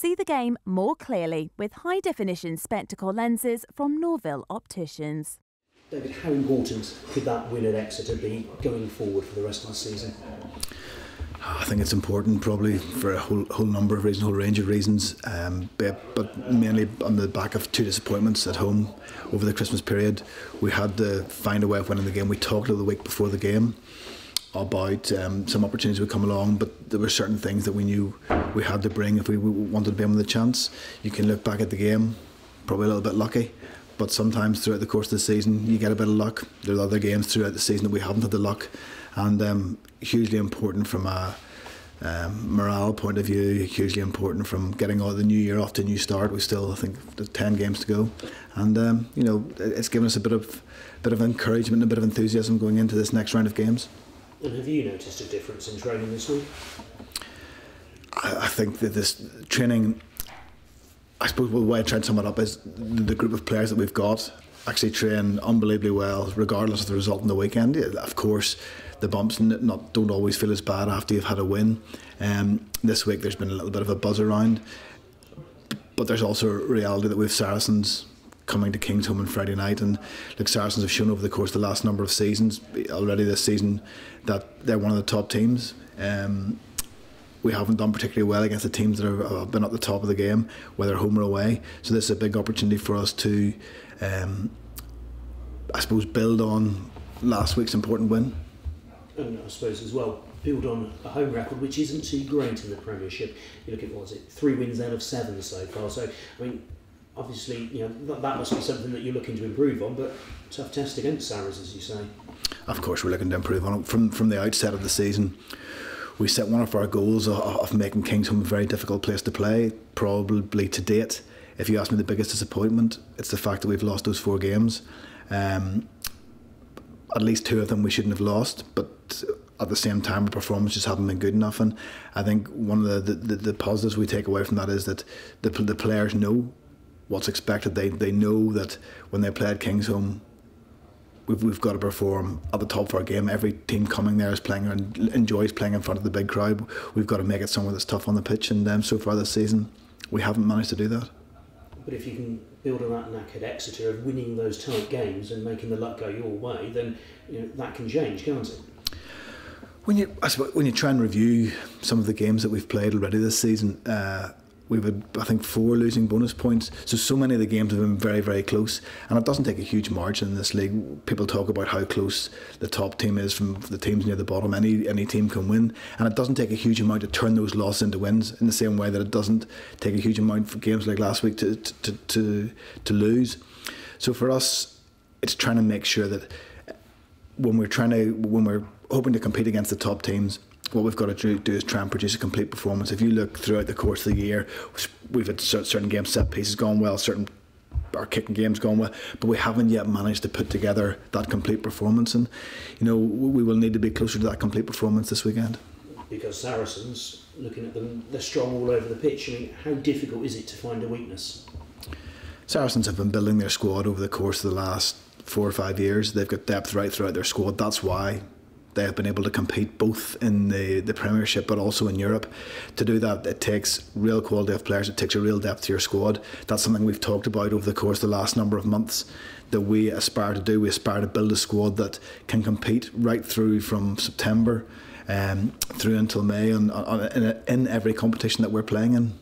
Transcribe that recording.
See the game more clearly with high-definition spectacle lenses from Norville Opticians. David, how important could that win at Exeter be going forward for the rest of the season? I think it's important probably for a whole number of reasons, a whole range of reasons, but mainly on the back of two disappointments at home over the Christmas period. We had to find a way of winning the game. We talked the week before the game about some opportunities would come along, but there were certain things that we knew we had to bring if we wanted to be in with a chance. You can look back at the game, probably a little bit lucky, but sometimes throughout the course of the season you get a bit of luck. There are other games throughout the season that we haven't had the luck, and hugely important from a morale point of view, hugely important from getting all the new year off to a new start. We still, I think, there's 10 games to go, and you know, it's given us a bit of encouragement, a bit of enthusiasm going into this next round of games. And have you noticed a difference in training this week? I think that this training, I suppose the way I try and sum it up is the group of players that we've got actually train unbelievably well, regardless of the result in the weekend. Of course, the bumps don't always feel as bad after you've had a win. This week there's been a little bit of a buzz around, but there's also a reality that we have Saracens coming to Kingsholm on Friday night, and look, Saracens have shown over the course of the last number of seasons, already this season, that they're one of the top teams. We haven't done particularly well against the teams that have been at the top of the game, whether home or away. So this is a big opportunity for us to, I suppose, build on last week's important win. And I suppose as well, build on a home record which isn't too great in the Premiership. You look at, what was it, 3 wins out of 7 so far. So, I mean, obviously, you know, that must be something that you're looking to improve on, but tough test against Saracens, as you say. Of course, we're looking to improve on it. From the outset of the season, we set one of our goals of making Kingsholm a very difficult place to play, probably to date. If you ask me the biggest disappointment, it's the fact that we've lost those 4 games. At least 2 of them we shouldn't have lost, but at the same time the performance just haven't been good enough. And I think one of the positives we take away from that is that the players know what's expected. They know that when they play at Kingsholm, we've got to perform at the top of our game. Every team coming there is playing and enjoys playing in front of the big crowd. We've got to make it somewhere that's tough on the pitch, and so far this season we haven't managed to do that. But if you can build on that knack at Exeter of winning those tight games and making the luck go your way, then you know that can change, can't it? When you try and review some of the games that we've played already this season, we've had, I think, 4 losing bonus points. So many of the games have been very, very close, and it doesn't take a huge margin in this league. People talk about how close the top team is from the teams near the bottom. Any team can win, and it doesn't take a huge amount to turn those losses into wins. In the same way that it doesn't take a huge amount for games like last week to lose. So for us, it's trying to make sure that when we're hoping to compete against the top teams, what we've got to do is try and produce a complete performance. If you look throughout the course of the year, we've had certain game set pieces gone well, our kicking games gone well, but we haven't yet managed to put together that complete performance. And you know, we will need to be closer to that complete performance this weekend. Because Saracens, looking at them, they're strong all over the pitch. I mean, how difficult is it to find a weakness? Saracens have been building their squad over the course of the last 4 or 5 years. They've got depth right throughout their squad. That's why they have been able to compete both in the Premiership but also in Europe. To do that, it takes real quality of players, it takes a real depth to your squad. That's something we've talked about over the course of the last number of months that we aspire to do. We aspire to build a squad that can compete right through from September through until May in every competition that we're playing in.